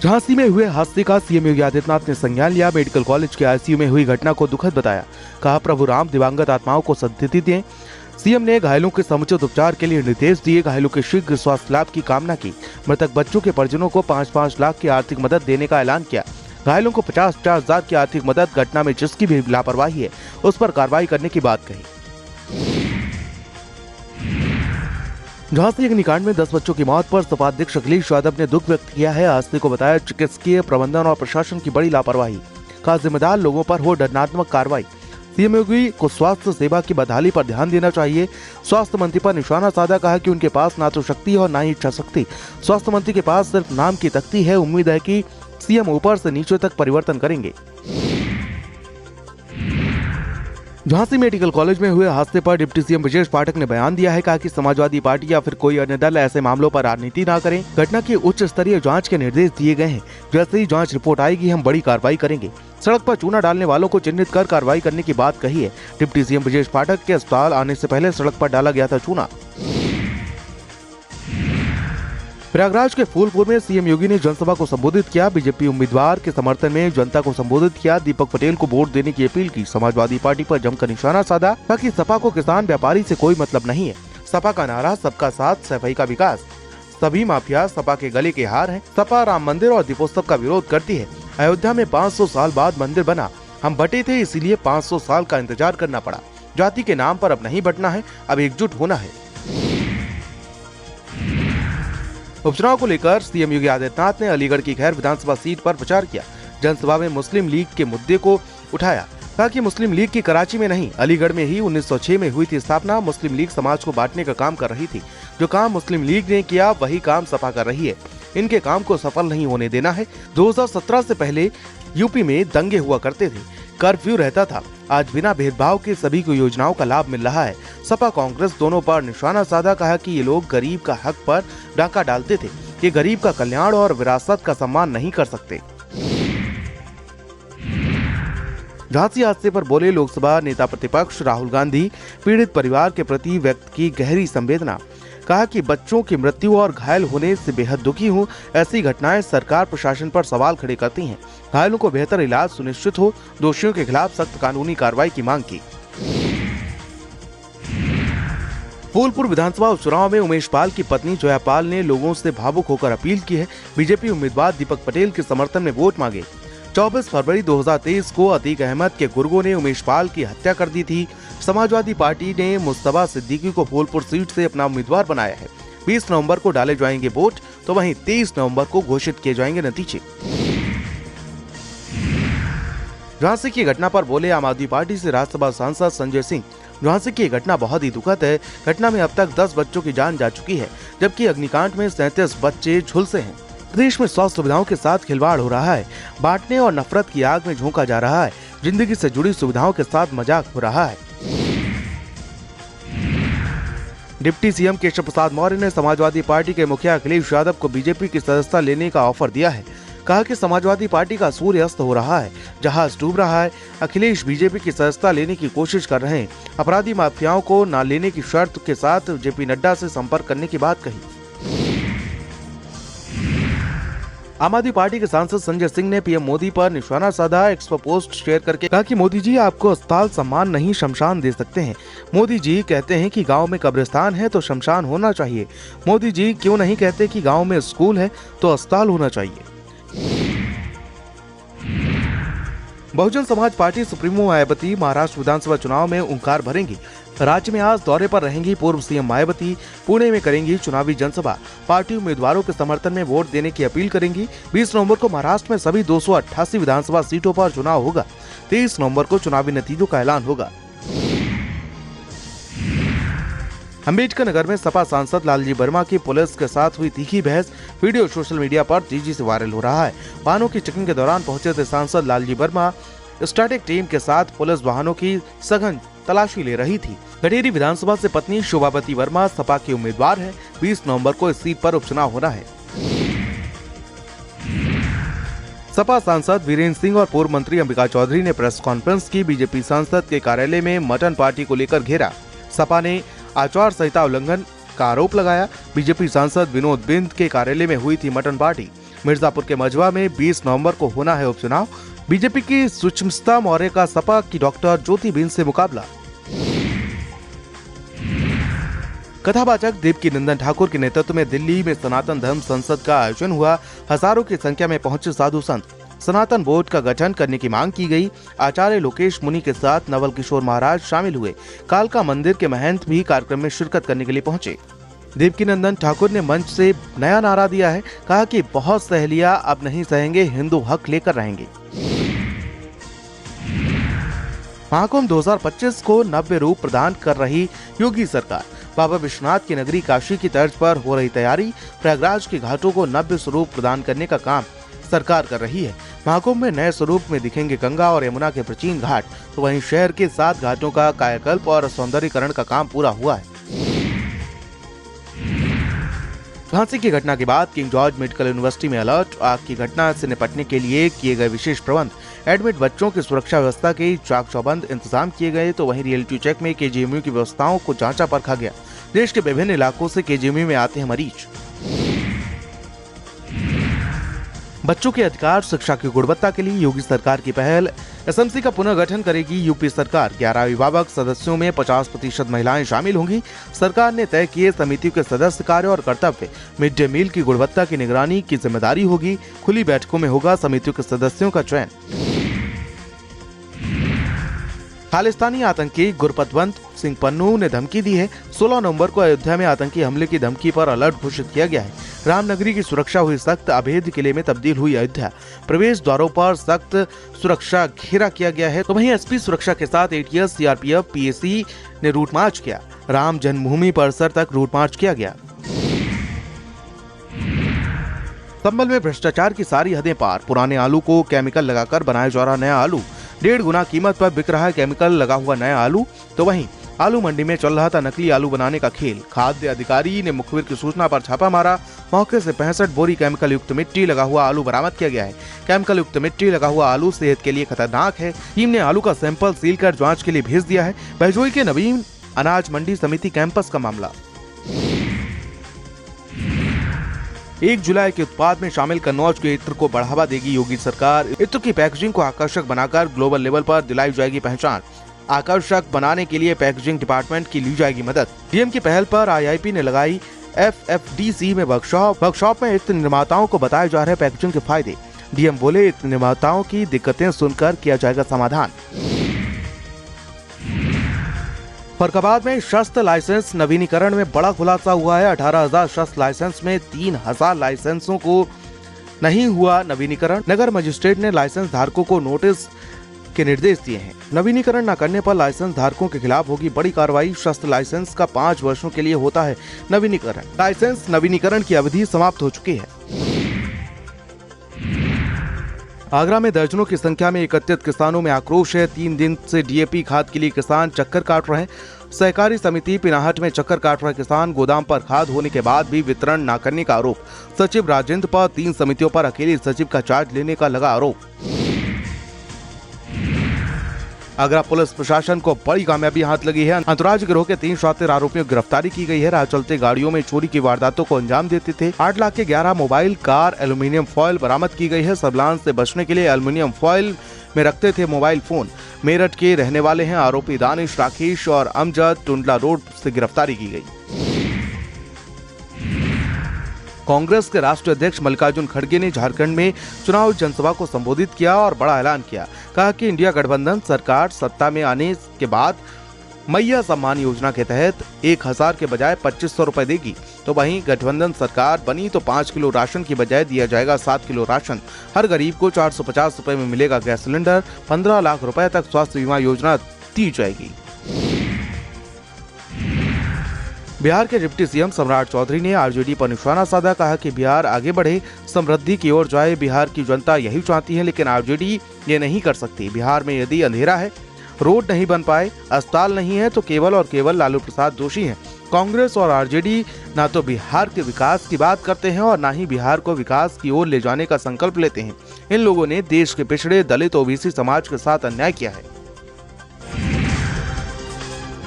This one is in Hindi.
झांसी में हुए हादसे का सीएम योगी आदित्यनाथ ने संज्ञान लिया। मेडिकल कॉलेज के आईसीयू में हुई घटना को दुखद बताया। कहा, प्रभु राम दिवंगत आत्माओं को सद्गति दें। सीएम ने घायलों के समुचित उपचार के लिए निर्देश दिए। घायलों के शीघ्र स्वास्थ्य लाभ की कामना की। मृतक बच्चों के परिजनों को 5-5 लाख की आर्थिक मदद देने का ऐलान किया। घायलों को 50-50 हजार की आर्थिक मदद। घटना में जिसकी भी लापरवाही है उस पर कार्रवाई करने की बात कही। झांसी अग्निकांड में 10 बच्चों की मौत पर सपा अध्यक्ष अखिलेश यादव ने दुख व्यक्त किया है। हादसे को बताया चिकित्सकीय प्रबंधन और प्रशासन की बड़ी लापरवाही का जिम्मेदार लोगों पर हो दंडात्मक कार्रवाई। सीएम योगी को स्वास्थ्य सेवा की बदहाली पर ध्यान देना चाहिए। स्वास्थ्य मंत्री पर निशाना साधा। कहा कि उनके पास ना तो शक्ति है और ना ही इच्छा शक्ति। स्वास्थ्य मंत्री के पास सिर्फ नाम की तख्ती है। उम्मीद है कि सीएम ऊपर से नीचे तक परिवर्तन करेंगे। झांसी मेडिकल कॉलेज में हुए हादसे पर डिप्टी सीएम ब्रजेश पाठक ने बयान दिया है। कहा कि समाजवादी पार्टी या फिर कोई अन्य दल ऐसे मामलों पर राजनीति ना करें। घटना की उच्च स्तरीय जांच के निर्देश दिए गए हैं। जैसे ही जांच रिपोर्ट आएगी हम बड़ी कार्रवाई करेंगे। सड़क पर चूना डालने वालों को चिन्हित कर कार्रवाई करने की बात कही है। डिप्टी सीएम ब्रजेश पाठक के अस्पताल आने से पहले सड़क पर डाला गया था चूना। प्रयागराज के फूलपुर में सीएम योगी ने जनसभा को संबोधित किया। बीजेपी उम्मीदवार के समर्थन में जनता को संबोधित किया। दीपक पटेल को वोट देने की अपील की। समाजवादी पार्टी पर जमकर निशाना साधा। कहा कि सपा को किसान व्यापारी से कोई मतलब नहीं है। सपा का नारा सबका साथ सफाई का विकास। सभी माफिया सपा के गले के हार हैं। सपा राम मंदिर और दीपोत्सव का विरोध करती है। अयोध्या में 500 साल बाद मंदिर बना। हम बटे थे इसीलिए 500 साल का इंतजार करना पड़ा। जाति के नाम पर अब नहीं बटना है, अब एकजुट होना है। उपचुनाव को लेकर सीएम योगी आदित्यनाथ ने अलीगढ़ की खैर विधानसभा सीट पर प्रचार किया। जनसभा में मुस्लिम लीग के मुद्दे को उठाया। कहा कि मुस्लिम लीग की कराची में नहीं अलीगढ़ में ही 1906 में हुई थी स्थापना। मुस्लिम लीग समाज को बांटने का काम कर रही थी। जो काम मुस्लिम लीग ने किया वही काम सपा कर रही है। इनके काम को सफल नहीं होने देना है। 2017 से पहले यूपी में दंगे हुआ करते थे। कर्फ्यू रहता था। आज बिना भेदभाव के सभी को योजनाओं का लाभ मिल रहा है। सपा कांग्रेस दोनों पर निशाना साधा। कहा कि ये लोग गरीब का हक पर डाका डालते थे। ये गरीब का कल्याण और विरासत का सम्मान नहीं कर सकते। झांसी हादसे पर बोले लोकसभा नेता प्रतिपक्ष राहुल गांधी। पीड़ित परिवार के प्रति व्यक्त की गहरी संवेदना। कहा कि बच्चों की मृत्यु और घायल होने से बेहद दुखी हूं। ऐसी घटनाएं सरकार प्रशासन पर सवाल खड़े करती हैं। घायलों को बेहतर इलाज सुनिश्चित हो। दोषियों के खिलाफ सख्त कानूनी कार्रवाई की मांग की। फूलपुर विधानसभा उपचुनाव में उमेश पाल की पत्नी जोया पाल ने लोगों से भावुक होकर अपील की है। बीजेपी उम्मीदवार दीपक पटेल के समर्थन में वोट मांगे। 24 फरवरी 2023 को अतीक अहमद के गुर्गों ने उमेश पाल की हत्या कर दी थी। समाजवादी पार्टी ने मुस्तफा सिद्दीकी को फूलपुर सीट से अपना उम्मीदवार बनाया है। 20 नवंबर को डाले जाएंगे वोट, तो वहीं 23 नवंबर को घोषित किए जाएंगे नतीजे। झांसी की घटना पर बोले आम आदमी पार्टी से राज्यसभा सांसद संजय सिंह। झांसी की घटना बहुत ही दुखद है। घटना में अब तक 10 बच्चों की जान जा चुकी है, जबकि अग्निकांड में 37 बच्चे झुलसे हैं। प्रदेश में स्वास्थ्य सुविधाओं के साथ खिलवाड़ हो रहा है। बांटने और नफरत की आग में झोंका जा रहा है। जिंदगी से जुड़ी सुविधाओं के साथ मजाक हो रहा है। डिप्टी सीएम केशव प्रसाद मौर्य ने समाजवादी पार्टी के मुखिया अखिलेश यादव को बीजेपी की सदस्यता लेने का ऑफर दिया है। कहा कि समाजवादी पार्टी का सूर्य अस्त हो रहा है, जहाज डूब रहा है। अखिलेश बीजेपी की सदस्यता लेने की कोशिश कर रहे हैं। अपराधी माफियाओं को न लेने की शर्त के साथ जेपी नड्डा से संपर्क करने की बात कही। आम आदमी पार्टी के सांसद संजय सिंह ने पीएम मोदी पर निशाना साधा। एक्स पर पोस्ट शेयर करके कहा कि मोदी जी आपको अस्पताल सम्मान नहीं शमशान दे सकते हैं। मोदी जी कहते हैं कि गांव में कब्रिस्तान है तो शमशान होना चाहिए। मोदी जी क्यों नहीं कहते कि गांव में स्कूल है तो अस्पताल होना चाहिए। बहुजन समाज पार्टी सुप्रीमो मायावती महाराष्ट्र विधानसभा चुनाव में ओंकार भरेंगी। राज्य में आज दौरे पर रहेंगी पूर्व सीएम मायावती। पुणे में करेंगी चुनावी जनसभा। पार्टी उम्मीदवारों के समर्थन में वोट देने की अपील करेंगी। 20 नवंबर को महाराष्ट्र में सभी 288 विधानसभा सीटों पर चुनाव होगा। 23 नवंबर को चुनावी नतीजों का ऐलान होगा। अम्बेडकर नगर में सपा सांसद लालजी वर्मा की पुलिस के साथ हुई तीखी बहस। वीडियो सोशल मीडिया पर तेजी से वायरल हो रहा है। वाहनों की चेकिंग के दौरान पहुंचे थे सांसद लालजी वर्मा। स्टैटिक टीम के साथ पुलिस वाहनों की सघन तलाशी ले रही थी। गडेरी विधानसभा से पत्नी शोभावती वर्मा सपा की उम्मीदवार है। 20 नवंबर को इस सीट पर उपचुनाव होना है। सपा सांसद वीरेंद्र सिंह और पूर्व मंत्री अंबिका चौधरी ने प्रेस कॉन्फ्रेंस की। बीजेपी सांसद के कार्यालय में मटन पार्टी को लेकर घेरा। सपा ने आचार संहिता उल्लंघन का आरोप लगाया। बीजेपी सांसद विनोद बिंद के कार्यालय में हुई थी मटन पार्टी। मिर्जापुर के मझवा में 20 नवंबर को होना है उपचुनाव। बीजेपी की सुष्मिता मौर्य का सपा की डॉक्टर ज्योतिबेन से मुकाबला। कथावाचक देवकीनंदन ठाकुर के नेतृत्व में दिल्ली में सनातन धर्म संसद का आयोजन हुआ। हजारों की संख्या में पहुंचे साधु संत। सनातन बोर्ड का गठन करने की मांग की गई। आचार्य लोकेश मुनि के साथ नवल किशोर महाराज शामिल हुए। कालका मंदिर के महंत भी कार्यक्रम में शिरकत करने के लिए पहुंचे। देवकीनंदन ठाकुर ने मंच से नया नारा दिया है, कहा कि बहुत सहेलियां अब नहीं सहेंगे, हिंदू हक लेकर रहेंगे। महाकुंभ 2025 को नव्य रूप प्रदान कर रही योगी सरकार। बाबा विश्वनाथ की नगरी काशी की तर्ज पर हो रही तैयारी। प्रयागराज के घाटों को नव्य स्वरूप प्रदान करने का काम सरकार कर रही है। महाकुंभ में नए स्वरूप में दिखेंगे गंगा और यमुना के प्राचीन घाट, तो वहीं शहर के 7 घाटों का कायाकल्प और सौंदर्यीकरण का काम पूरा हुआ है। फांसी की घटना के बाद किंग जॉर्ज मेडिकल यूनिवर्सिटी में अलर्ट। आग की घटना से निपटने के लिए किए गए विशेष प्रबंध। एडमिट बच्चों की सुरक्षा व्यवस्था के चाक चौबंद इंतजाम किए गए, तो वहीं रियलिटी चेक में केजीएमयू की व्यवस्थाओं को जांचा परखा गया। देश के विभिन्न इलाकों से केजीएमयू में आते हैं मरीज। बच्चों के अधिकार शिक्षा की गुणवत्ता के लिए योगी सरकार की पहल। एसएमसी का पुनर्गठन करेगी यूपी सरकार। 11 अभिभावक सदस्यों में 50% महिलाएं शामिल होंगी। सरकार ने तय किए समितियों के सदस्य, कार्य और कर्तव्य। मिड डे मील की गुणवत्ता की निगरानी की जिम्मेदारी होगी। खुली बैठकों में होगा समितियों के सदस्यों का चयन। खालिस्तानी आतंकी गुरपतवंत सिंह पन्नू ने धमकी दी है। 16 नवंबर को अयोध्या में आतंकी हमले की धमकी पर अलर्ट घोषित किया गया है। रामनगरी की सुरक्षा हुई सख्त। अभेद किले में तब्दील हुई अयोध्या। प्रवेश द्वारों पर सख्त सुरक्षा घेरा किया गया है, तो वहीं एसपी सुरक्षा के साथ एटीएस, सीआरपीएफ, पीएसी ने रूट मार्च किया। राम जन्मभूमि परिसर तक रूट मार्च किया गया। संभल में भ्रष्टाचार की सारी हदें पार। पुराने आलू को केमिकल लगाकर बनाया जा रहा नया आलू। 1.5 गुना कीमत पर बिक रहा है केमिकल लगा हुआ नया आलू, तो वहीं आलू मंडी में चल रहा था नकली आलू बनाने का खेल। खाद्य अधिकारी ने मुखबिर की सूचना पर छापा मारा। मौके से 65 बोरी केमिकल युक्त मिट्टी लगा हुआ आलू बरामद किया गया है। केमिकल युक्त मिट्टी लगा हुआ आलू सेहत के लिए खतरनाक है। टीम ने आलू का सैंपल सील कर जांच के लिए भेज दिया है। बहजोई के नवीन अनाज मंडी समिति कैंपस का मामला। 1 जुलाई के उत्पाद में शामिल कन्नौज के इत्र को बढ़ावा देगी योगी सरकार। इत्र की पैकेजिंग को आकर्षक बनाकर ग्लोबल लेवल पर दिलाई जाएगी पहचान। आकर्षक बनाने के लिए पैकेजिंग डिपार्टमेंट की ली जाएगी मदद। डीएम की पहल पर आईआईपी ने लगाई एफएफडीसी में वर्कशॉप में इत्र निर्माताओं को बताए जा रहे पैकेजिंग के फायदे। डीएम बोले, इत्र निर्माताओं की दिक्कतें सुनकर किया जाएगा समाधान। फर्रुखाबाद में शस्त्र लाइसेंस नवीनीकरण में बड़ा खुलासा हुआ है। 18,000 शस्त्र लाइसेंस में 3,000 लाइसेंसों को नहीं हुआ नवीनीकरण। नगर मजिस्ट्रेट ने लाइसेंस धारकों को नोटिस के निर्देश दिए हैं। नवीनीकरण न करने पर लाइसेंस धारकों के खिलाफ होगी बड़ी कार्रवाई। शस्त्र लाइसेंस का 5 वर्षों के लिए होता है नवीनीकरण। लाइसेंस नवीनीकरण की अवधि समाप्त हो चुकी है। आगरा में दर्जनों की संख्या में एकत्रित किसानों में आक्रोश है। 3 दिन से डीएपी खाद के लिए किसान चक्कर काट रहे हैं। सहकारी समिति पिनाहट में चक्कर काट रहे किसान। गोदाम पर खाद होने के बाद भी वितरण न करने का आरोप। सचिव राजेंद्र पर 3 समितियों पर अकेले सचिव का चार्ज लेने का लगा आरोप। आगरा पुलिस प्रशासन को बड़ी कामयाबी हाथ लगी है। अंतर्राज्यीय गिरोह के 3 शातिर आरोपियों की गिरफ्तारी की गई है। राह चलते गाड़ियों में चोरी की वारदातों को अंजाम देते थे। 8 लाख के 11 मोबाइल, कार, एल्यूमिनियम फॉइल बरामद की गई है। सर्विलांस से बचने के लिए एल्यूमिनियम फॉइल में रखते थे मोबाइल फोन। मेरठ के रहने वाले हैं आरोपी दानिश, राकेश और अमजद। टुंडला रोड से गिरफ्तारी की गई। कांग्रेस के राष्ट्रीय अध्यक्ष मल्लिकार्जुन खड़गे ने झारखंड में चुनाव जनसभा को संबोधित किया और बड़ा ऐलान किया। कहा कि इंडिया गठबंधन सरकार सत्ता में आने के बाद मैया सम्मान योजना के तहत 1,000 के बजाय 2,500 रुपए देगी। तो वहीं गठबंधन सरकार बनी तो 5 किलो राशन की बजाय दिया जाएगा 7 किलो राशन। हर गरीब को 450 रुपए में मिलेगा गैस सिलेंडर। 15 लाख रुपए तक स्वास्थ्य बीमा योजना दी जाएगी। बिहार के डिप्टी सीएम सम्राट चौधरी ने आरजेडी पर निशाना साधा। कहा कि बिहार आगे बढ़े, समृद्धि की ओर जाए। बिहार की जनता यही चाहती है, लेकिन आरजेडी ये नहीं कर सकती। बिहार में यदि अंधेरा है, रोड नहीं बन पाए, अस्पताल नहीं है, तो केवल और केवल लालू प्रसाद दोषी हैं। कांग्रेस और आरजेडी ना तो बिहार के विकास की बात करते हैं और ना ही बिहार को विकास की ओर ले जाने का संकल्प लेते हैं। इन लोगों ने देश के पिछड़े, दलित, ओबीसी समाज के साथ अन्याय किया है।